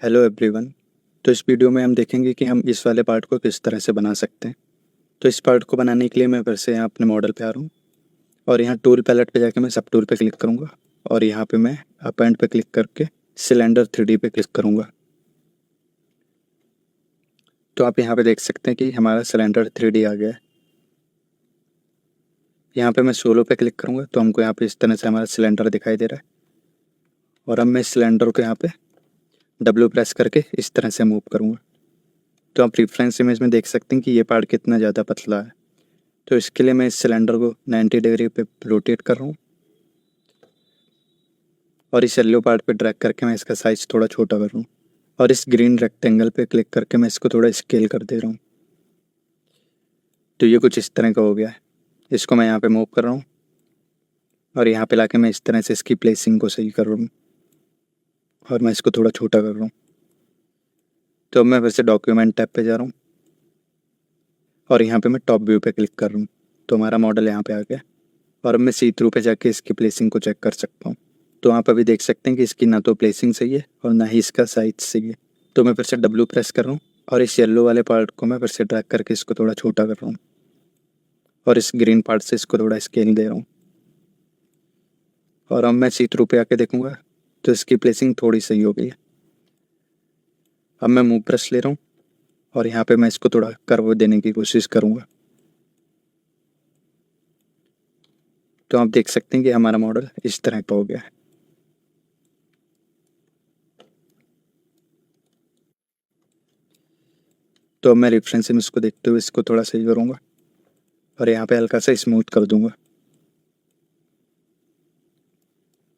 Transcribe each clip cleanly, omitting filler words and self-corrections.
Hello everyone. तो इस video में हम देखेंगे कि हम इस वाले पार्ट को किस तरह से बना सकते हैं। तो इस पार्ट को बनाने के लिए मैं फिर से यहाँ अपने मॉडल पे आ रहा हूँ और यहाँ टूल पैलेट पे जाके मैं सब टूल पे क्लिक करूँगा और यहाँ पे मैं अपेंड पे क्लिक करके सिलेंडर 3D पे क्लिक करूँगा। तो आप यहाँ पे देख सकते हैं कि हमारा सिलेंडर 3D आ गया है। यहाँ पे मैं सोलो पे क्लिक करूँगा तो हमको यहाँ पे इस तरह से हमारा सिलेंडर दिखाई दे रहा है और अब मैं इस सिलेंडर को यहाँ पे W प्रेस करके इस तरह से मूव करूँगा। तो आप रेफरेंस इमेज में देख सकते हैं कि ये पार्ट कितना ज़्यादा पतला है। तो इसके लिए मैं इस सिलेंडर को 90 डिग्री पे रोटेट कर रहा हूँ और इस येलो पार्ट पे ड्रैग करके मैं इसका साइज़ थोड़ा छोटा कर रहा हूँ और इस ग्रीन रेक्टेंगल पे क्लिक करके मैं इसको थोड़ा स्केल कर दे रहा हूँ। तो ये कुछ इस तरह का हो गया है। इसको मैं यहाँ पे मूव कर रहा हूँ और यहाँ पे लाके मैं इस तरह से इसकी प्लेसिंग को सही कर रहा हूँ और मैं इसको थोड़ा छोटा कर रहा हूँ। तो अब मैं फिर से डॉक्यूमेंट टैब पे जा रहा हूँ और यहाँ पे मैं टॉप व्यू पे क्लिक कर रहा हूँ। तो हमारा मॉडल यहाँ पे आ गया और अब मैं सी थ्रू पे जाके इसकी प्लेसिंग को चेक कर सकता हूँ। तो आप अभी देख सकते हैं कि इसकी ना तो प्लेसिंग सही है और ना ही इसका साइज सही है। तो मैं फिर से W प्रेस कर रहा हूँ और इस येलो वाले पार्ट को मैं फिर से ड्रैग करके इसको थोड़ा छोटा कर रहा हूँ और इस ग्रीन पार्ट से इसको थोड़ा स्केल दे रहा हूँ और अब मैं सी थ्रू पे आके देखूँगा तो इसकी प्लेसिंग थोड़ी सही हो गई है। अब मैं मूव प्रेस ले रहा हूँ और यहाँ पे मैं इसको थोड़ा कर्व देने की कोशिश करूँगा। तो आप देख सकते हैं कि हमारा मॉडल इस तरह का हो गया है। तो अब मैं रेफरेंस इमेज को देखते हुए इसको थोड़ा सही करूँगा और यहाँ पे हल्का सा स्मूथ कर दूंगा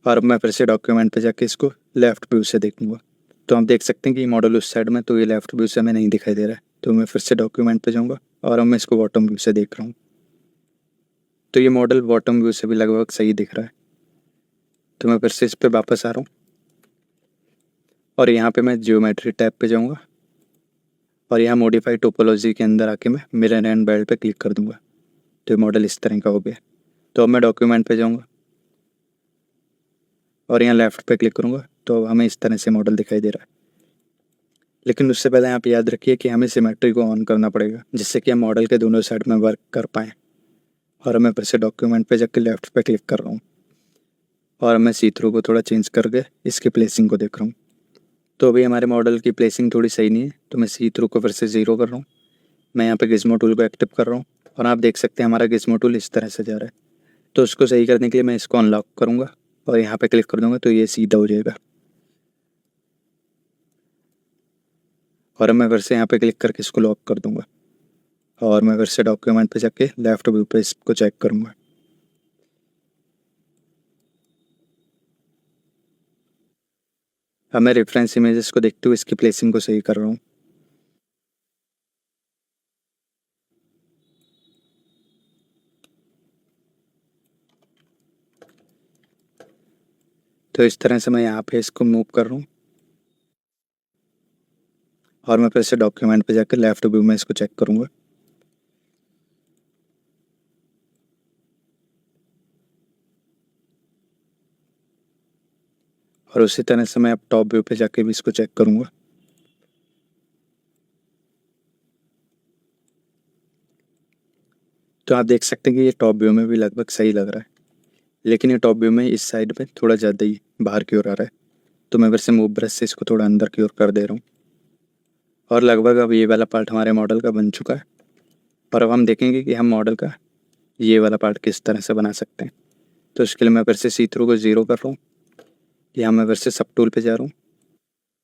और अब मैं फिर से डॉक्यूमेंट पे जाके इसको लेफ्ट व्यू से देखूंगा। तो आप देख सकते हैं कि मॉडल उस साइड में, तो ये लेफ्ट व्यू से हमें नहीं दिखाई दे रहा है। तो मैं फिर से डॉक्यूमेंट पे जाऊँगा और अब मैं इसको बॉटम व्यू से देख रहा हूँ। तो ये मॉडल बॉटम व्यू से भी लगभग सही दिख रहा है। तो मैं फिर से इस पर वापस आ रहा हूँ और यहाँ पे मैं जियोमेट्री टैब पे जाऊँगा और यहाँ मॉडिफाई टोपोलॉजी के अंदर आके मैं मिरर एंड बेल्ट पे क्लिक कर दूंगा। तो ये मॉडल इस तरह का हो गया। तो अब मैं डॉक्यूमेंट पे जाऊँगा और यहाँ लेफ्ट पे क्लिक करूँगा तो अब हमें इस तरह से मॉडल दिखाई दे रहा है। लेकिन उससे पहले आप याद रखिए कि हमें सिमेट्री को ऑन करना पड़ेगा जिससे कि हम मॉडल के दोनों साइड में वर्क कर पाएँ। और मैं फिर से डॉक्यूमेंट पे जाकर लेफ्ट पे क्लिक कर रहा हूँ और मैं सी थ्रू को थोड़ा चेंज करके इसकी प्लेसिंग को देख रहा हूँ। तो अभी हमारे मॉडल की प्लेसिंग थोड़ी सही नहीं है, तो मैं सी थ्रू को फिर से 0 कर रहा हूँ। मैं यहाँ पे गिज़्मो टूल को एक्टिव कर रहा हूँ और आप देख सकते हैं हमारा गिज़्मो टूल इस तरह से जा रहा है। तो उसको सही करने के लिए मैं इसको अनलॉक करूँगा और यहाँ पे क्लिक कर दूँगा तो ये सीधा हो जाएगा। और अब मैं फिर से यहाँ पे क्लिक करके इसको लॉक कर दूँगा और मैं फिर से डॉक्यूमेंट पे जाके लेफ्ट व्यू पे इसको चेक करूँगा। अब मैं रेफरेंस इमेजेस को देखते हुए इसकी प्लेसिंग को सही कर रहा हूँ। तो इस तरह से मैं यहाँ पे इसको मूव कर रहा हूँ और मैं फिर से डॉक्यूमेंट पे जाकर लेफ्ट व्यू में इसको चेक करूँगा। और उसी तरह से मैं अब टॉप व्यू पे जाके भी इसको चेक करूँगा। तो आप देख सकते हैं कि ये टॉप व्यू में भी लगभग सही लग रहा है, लेकिन ये टॉप व्यू में इस साइड पे थोड़ा ज़्यादा ही बाहर की ओर आ रहा है। तो मैं फिर से मूव ब्रश से इसको थोड़ा अंदर की ओर कर दे रहा हूँ और लगभग अब ये वाला पार्ट हमारे मॉडल का बन चुका है। और अब हम देखेंगे कि हम मॉडल का ये वाला पार्ट किस तरह से बना सकते हैं। तो इसके लिए मैं फिर से सी थ्रू को 0 कर रहा हूँ। यहाँ मैं फिर से सब टूल पे जा रहा हूँ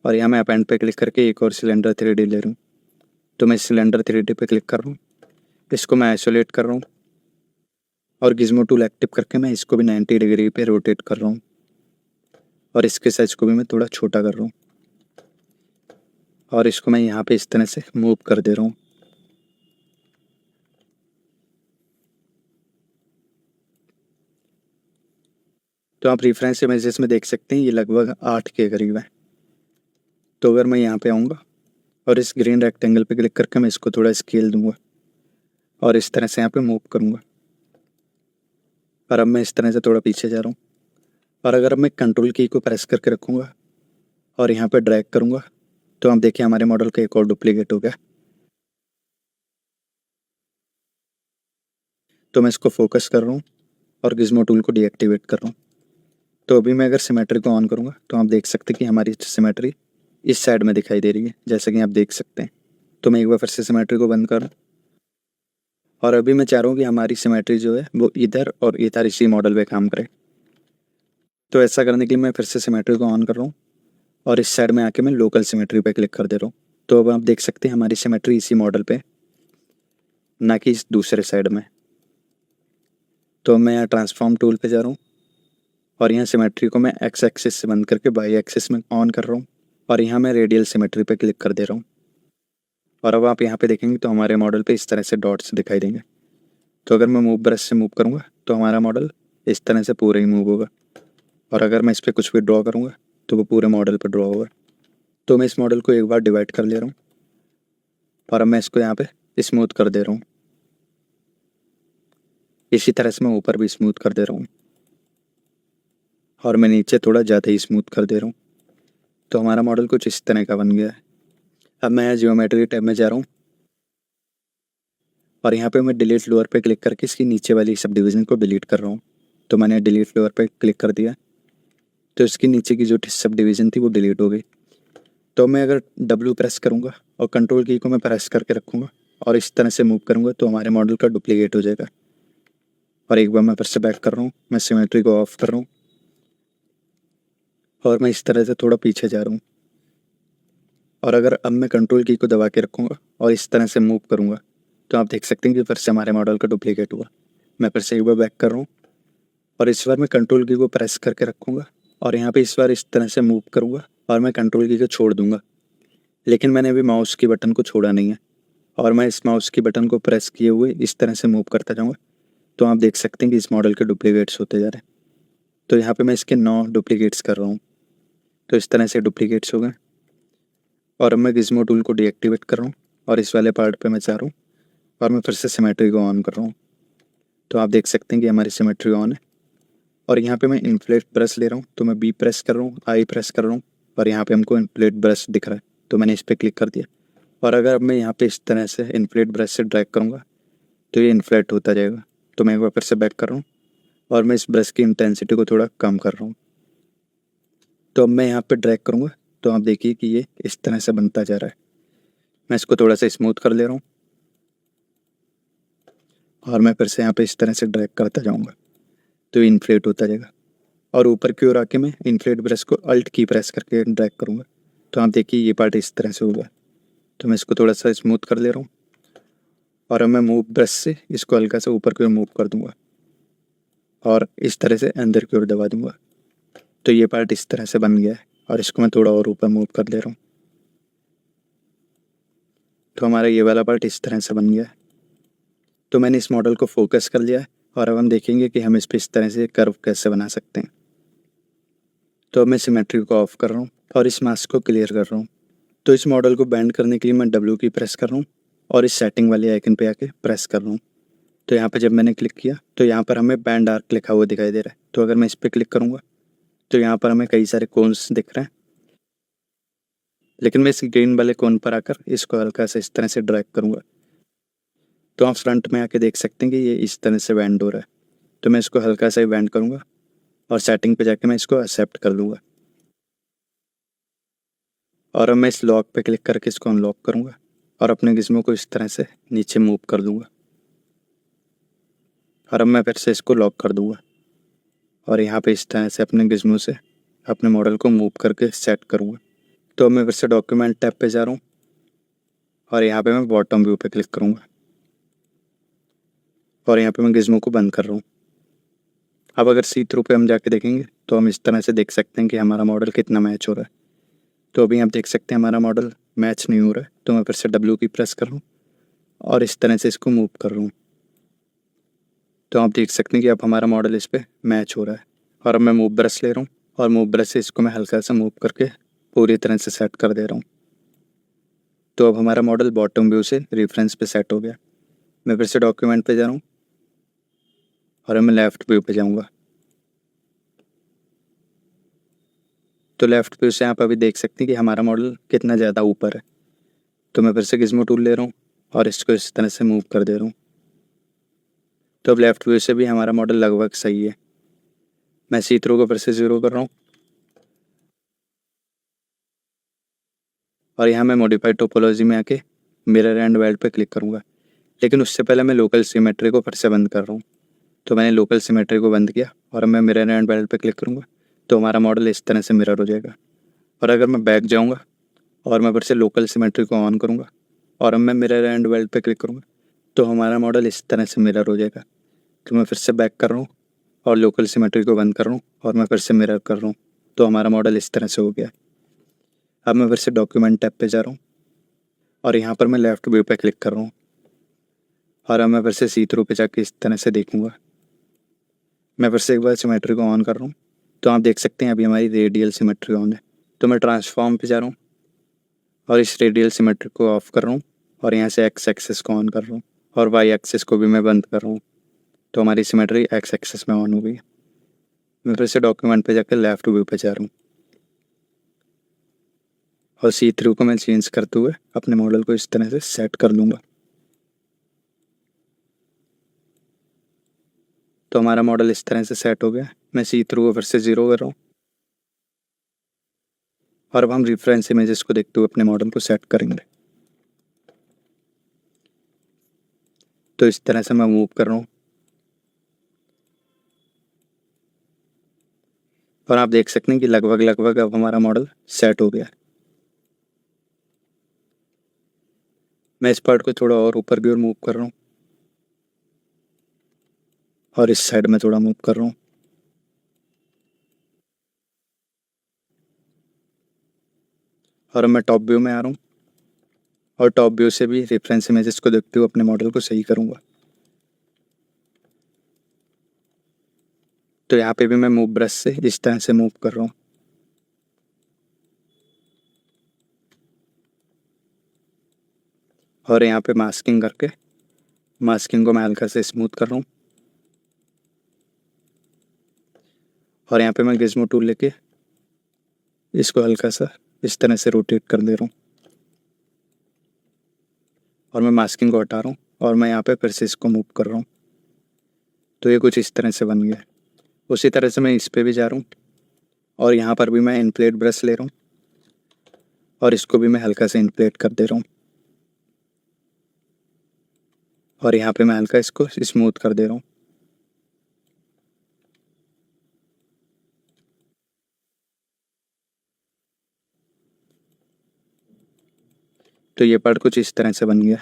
और यहाँ मैं अपेंड पे क्लिक करके एक और सिलेंडर 3D ले रहा हूँ। तो मैं सिलेंडर 3D पे क्लिक कर रहा हूँ, इसको मैं आइसोलेट कर रहा हूँ और गिज़्मो टूल एक्टिव करके मैं इसको भी 90 डिग्री पे रोटेट कर रहा हूँ और इसके साइज को भी मैं थोड़ा छोटा कर रहा हूँ और इसको मैं यहाँ पे इस तरह से मूव कर दे रहा हूँ। तो आप रेफरेंस इमेजेस में देख सकते हैं ये लगभग 8 के करीब है। तो अगर मैं यहाँ पे आऊँगा और इस ग्रीन रेक्टेंगल पे क्लिक करके मैं इसको थोड़ा स्केल दूंगा और इस तरह से यहाँ पे मूव करूँगा और अब मैं इस तरह से थोड़ा पीछे जा रहा हूँ और अगर मैं कंट्रोल की को प्रेस करके रखूँगा और यहाँ पे ड्रैग करूँगा तो आप देखिए हमारे मॉडल का एक और डुप्लीकेट हो गया। तो मैं इसको फोकस कर रहा हूँ और गिज़्मो टूल को डीएक्टिवेट कर रहा हूँ। तो अभी मैं अगर सिमेट्री को ऑन करूँगा तो आप देख सकते हैं कि हमारी सिमेट्री इस साइड में दिखाई दे रही है, जैसा कि आप देख सकते हैं। तो मैं एक बार फिर से सिमेट्री को बंद कर रहा हूँ और अभी मैं चाह रहा हूँ कि हमारी सिमेट्री जो है वो इधर और इधर इसी मॉडल पे काम करे। तो ऐसा करने के लिए मैं फिर से सिमेट्री को ऑन कर रहा हूँ और इस साइड में आके मैं लोकल सिमेट्री पे क्लिक कर दे रहा हूँ। तो अब आप देख सकते हैं हमारी सिमेट्री इसी मॉडल पे, ना कि इस दूसरे साइड में। तो मैं यहाँ ट्रांसफॉर्म टूल पे जा रहा हूँ और यहाँ सिमेट्री को मैं एक्स एक्सिस से बंद करके वाई एक्सिस में ऑन कर रहा हूँ और यहाँ मैं रेडियल सिमेट्री पे क्लिक कर दे रहा हूँ। और अब आप यहाँ पे देखेंगे तो हमारे मॉडल पे इस तरह से डॉट्स दिखाई देंगे। तो अगर मैं मूव ब्रश से मूव करूँगा तो हमारा मॉडल इस तरह से पूरा ही मूव होगा, और अगर मैं इस पर कुछ भी ड्रॉ करूँगा तो वो पूरे मॉडल पर ड्रॉ होगा। तो मैं इस मॉडल को एक बार डिवाइड कर ले रहा हूँ और अब मैं इसको यहाँ पे स्मूथ कर दे रहा हूँ। इसी तरह से मैं ऊपर भी स्मूथ कर दे रहा हूँ और मैं नीचे थोड़ा ज़्यादा ही स्मूथ कर दे रहा हूँ। तो हमारा मॉडल कुछ इस तरह का बन गया है। अब मैं जियोमेट्री टैब में जा रहा हूँ और यहाँ पे मैं डिलीट लोअर पे क्लिक करके इसकी नीचे वाली सब डिवीज़न को डिलीट कर रहा हूँ। तो मैंने डिलीट लोअर पे क्लिक कर दिया तो इसकी नीचे की जो सब डिवीज़न थी वो डिलीट हो गई। तो मैं अगर W प्रेस करूँगा और कंट्रोल की को मैं प्रेस करके रखूँगा और इस तरह से मूव करूँगा तो हमारे मॉडल का डुप्लीकेट हो जाएगा। और एक बार मैं फिर से बैक कर रहा हूँ, मैं सिमेट्री को ऑफ कर रहा हूँ और मैं इस तरह से थोड़ा पीछे जा रहा हूँ। और अगर अब मैं कंट्रोल की को दबा के रखूँगा और इस तरह से मूव करूँगा तो आप देख सकते हैं कि फिर से हमारे मॉडल का डुप्लीकेट हुआ। मैं फिर से एक बार बैक कर रहा हूँ और इस बार मैं कंट्रोल की को प्रेस करके रखूँगा और यहाँ पे इस बार इस तरह से मूव करूँगा और मैं कंट्रोल की को छोड़ दूँगा। लेकिन मैंने अभी माउस की बटन को छोड़ा नहीं है और मैं इस माउस की बटन को प्रेस किए हुए इस तरह से मूव करता जाऊँगा। तो आप देख सकते हैं कि इस मॉडल के डुप्लीकेट्स होते जा रहे हैं। तो यहाँ पे मैं इसके 9 डुप्लीकेट्स कर रहा हूँ। तो इस तरह से डुप्लीकेट्स हो गए और अब मैं गिज़्मो टूल को डीएक्टिवेट कर रहा हूँ और इस वाले पार्ट पे मैं जा रहा हूँ और मैं फिर से सिमेट्री को ऑन कर रहा हूँ। तो आप देख सकते हैं कि हमारी सिमेट्री ऑन है और यहाँ पे मैं इन्फ्लेट ब्रश ले रहा हूँ। तो मैं बी प्रेस कर रहा हूँ, आई प्रेस कर रहा हूँ और यहाँ पे हमको इन्फ्लेट ब्रश दिख रहा है तो मैंने इस पर क्लिक कर दिया। और अगर अब मैं यहाँ पे इस तरह से इन्फ्लेट ब्रश से ड्रैग करूँगा तो ये इन्फ्लेट होता जाएगा। तो मैं एक बार फिर से बैक कर रहा हूँ और मैं इस ब्रश की इंटेंसिटी को थोड़ा कम कर रहा हूँ। तो अब मैं यहाँ पे ड्रैग करूँगा तो आप देखिए कि ये इस तरह से बनता जा रहा है। मैं इसको थोड़ा सा स्मूथ कर ले रहा हूँ और मैं फिर से यहाँ पे इस तरह से ड्रैग करता जाऊँगा तो इन्फ्लेट होता जाएगा। और ऊपर की ओर आके मैं इन्फ्लेट ब्रश को अल्ट की प्रेस करके ड्रैग करूँगा तो आप देखिए ये पार्ट इस तरह से होगा। तो मैं इसको थोड़ा सा स्मूथ कर ले रहा हूँ और अब मैं मूव ब्रश से इसको हल्का सा ऊपर की ओर मूव कर दूँगा और इस तरह से अंदर की ओर दबा दूँगा। तो ये पार्ट इस तरह से बन गया है और इसको मैं थोड़ा और ऊपर मूव कर ले रहा हूँ। तो हमारा ये वाला पार्ट इस तरह से बन गया है। तो मैंने इस मॉडल को फोकस कर लिया है और अब हम देखेंगे कि हम इस पर इस तरह से कर्व कैसे बना सकते हैं। तो अब मैं सिमेट्री को ऑफ कर रहा हूँ और इस मास्क को क्लियर कर रहा हूँ। तो इस मॉडल को बैंड करने के लिए मैं W की प्रेस कर रहा हूँ और इस सेटिंग वाले आइकन पे आके प्रेस कर रहा हूँ। तो यहाँ पे जब मैंने क्लिक किया तो यहाँ पर हमें बैंड आर्क लिखा हुआ दिखाई दे रहा है। तो अगर मैं इस पर क्लिक करूँगा तो यहाँ पर हमें कई सारे कोन्स दिख रहे हैं, लेकिन मैं इस ग्रीन वाले कोन पर आकर इसको हल्का सा इस तरह से ड्रैग करूँगा तो आप फ्रंट में आके देख सकते हैं कि ये इस तरह से बैंड हो रहा है। तो मैं इसको हल्का सा ही बैंड करूँगा और सेटिंग पे जाके मैं इसको एक्सेप्ट कर लूँगा और अब मैं इस लॉक पे क्लिक करके इसको अनलॉक करूँगा और अपने गिज़्मो को इस तरह से नीचे मूव कर दूँगा और अब मैं फिर से इसको लॉक कर दूँगा और यहाँ पे इस तरह से अपने गिज़्मो से अपने मॉडल को मूव करके सेट करूँगा। तो अब मैं फिर से डॉक्यूमेंट टैब पे जा रहा हूँ और यहाँ पे मैं बॉटम व्यू पे क्लिक करूँगा और यहाँ पे मैं गिज़्मो को बंद कर रहा हूँ। अब अगर सी थ्रू पे हम जाके देखेंगे तो हम इस तरह से देख सकते हैं कि हमारा मॉडल कितना मैच हो रहा है। तो अभी आप देख सकते हैं हमारा मॉडल मैच नहीं हो रहा है। तो मैं फिर से W की प्रेस कर रहा हूँ और इस तरह से इसको मूव कर रहा हूँ। तो आप देख सकते हैं कि अब हमारा मॉडल इस पर मैच हो रहा है। और अब मैं मूव ब्रश ले रहा हूँ और मूव ब्रश से इसको मैं हल्का सा मूव करके पूरी तरह से सेट कर दे रहा हूँ। तो अब हमारा मॉडल बॉटम व्यू से रेफरेंस पे सेट हो गया। मैं फिर से डॉक्यूमेंट पे जा रहा हूँ और अब मैं लेफ़्ट व्यू पे जाऊँगा। तो लेफ़्ट व्यू से आप अभी देख सकते हैं कि हमारा मॉडल कितना ज़्यादा ऊपर है। तो मैं फिर से गिज़्मो टूल ले रहा हूँ और इसको इस तरह से मूव कर दे रहा हूँ। तो अब लेफ़्ट व्यू से भी हमारा मॉडल लगभग सही है। मैं सी थ्रू को फिर से 0 कर रहा हूँ और यहाँ मैं मॉडिफाइड टोपोलॉजी में आके मिरर एंड वेल्ड पे क्लिक करूँगा। लेकिन उससे पहले मैं लोकल सिमेट्री को फिर से बंद कर रहा हूँ। तो मैंने लोकल सिमेट्री को बंद किया और अब मैं मिरर एंड वेल्ड पे क्लिक करूँगा तो हमारा मॉडल इस तरह से मिरर हो जाएगा। और अगर मैं बैक जाऊँगा और मैं फिर से लोकल सिमेट्री को ऑन करूँगा और अब मैं मिरर एंड वेल्ड पे क्लिक करूँगा तो हमारा मॉडल इस तरह से मिरर हो जाएगा। तो मैं फिर से बैक कर रहा हूँ और लोकल सिमेट्री को बंद कर रहा हूँ और मैं फिर से मिरर कर रहा हूँ तो हमारा मॉडल इस तरह से हो गया। अब मैं फिर से डॉक्यूमेंट टैब पे जा रहा हूँ और यहाँ पर मैं लेफ़्ट व्यू पे क्लिक कर रहा हूँ और अब मैं फिर से सी थ्रू पे जाके इस तरह से देखूँगा। मैं फिर से एक बार सिमेट्री को ऑन कर रहा हूँ तो आप देख सकते हैं अभी हमारी रेडियल सिमेट्री ऑन है। तो मैं ट्रांसफॉर्म पे जा रहा हूँ और इस रेडियल सिमेट्री को ऑफ कर रहा हूँ और यहाँ से एक्स एक्सिस को ऑन कर रहा हूँ और वाई एक्सिस को भी मैं बंद कर रहा हूँ। तो हमारी सिमेट्री एक्स एक्सिस में ऑन हो गई। मैं फिर से डॉक्यूमेंट पे जाकर लेफ़्ट व्यू पे जा रहा हूँ और सी थ्रू को मैं चेंज करते हुए अपने मॉडल को इस तरह से सेट कर लूँगा। तो हमारा मॉडल इस तरह से सेट हो गया। मैं सी थ्रू को फिर से 0 कर रहा हूँ और अब हम रेफरेंस इमेजेस को देखते हुए अपने मॉडल को सेट करेंगे। तो इस तरह से मैं मूव कर रहा हूँ और आप देख सकते हैं कि लगभग अब हमारा मॉडल सेट हो गया। मैं इस पार्ट को थोड़ा और ऊपर की ओर मूव कर रहा हूँ और इस साइड में थोड़ा मूव कर रहा हूँ और अब मैं टॉप व्यू में आ रहा हूँ और टॉप व्यू से भी रेफरेंस इमेजेस को देखते हुए अपने मॉडल को सही करूँगा। तो यहाँ पे भी मैं मूव ब्रश से इस तरह से मूव कर रहा हूँ और यहाँ पे मास्किंग करके मास्किंग को मैं हल्का से स्मूथ कर रहा हूँ और यहाँ पे मैं गिज़्मो टूल लेके इसको हल्का सा इस तरह से रोटेट कर दे रहा हूँ और मैं मास्किंग को हटा रहा हूँ और मैं यहाँ पे फिर से इसको मूव कर रहा हूँ। तो ये कुछ इस तरह से बन गया। उसी तरह से मैं इस पे भी जा रहा हूँ और यहाँ पर भी मैं इनफ्लेट ब्रश ले रहा हूँ और इसको भी मैं हल्का से इनफ्लेट कर दे रहा हूँ और यहाँ पे मैं हल्का इसको स्मूथ कर दे रहा हूँ। तो ये पार्ट कुछ इस तरह से बन गया।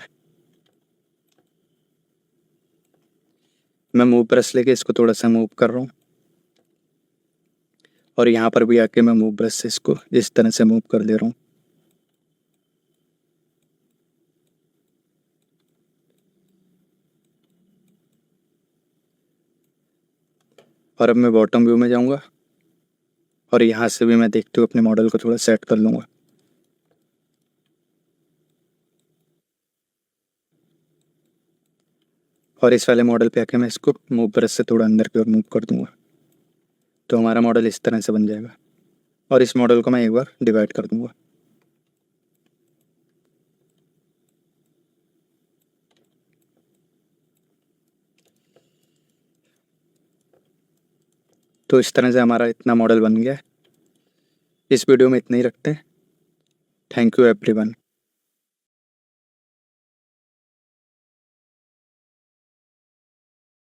मैं मूव ब्रश लेके इसको थोड़ा सा मूव कर रहा हूँ और यहाँ पर भी आके मैं मूव ब्रश से इसको इस तरह से मूव कर दे रहा हूँ। और अब मैं बॉटम व्यू में जाऊँगा और यहाँ से भी मैं देखते हुए अपने मॉडल को थोड़ा सेट कर लूँगा। और इस वाले मॉडल पे आके मैं इसको मूव ब्रश से थोड़ा अंदर की ओर मूव कर दूँगा तो हमारा मॉडल इस तरह से बन जाएगा। और इस मॉडल को मैं एक बार डिवाइड कर दूँगा। तो इस तरह से हमारा इतना मॉडल बन गया है। इस वीडियो में इतना ही रखते हैं। Thank you everyone.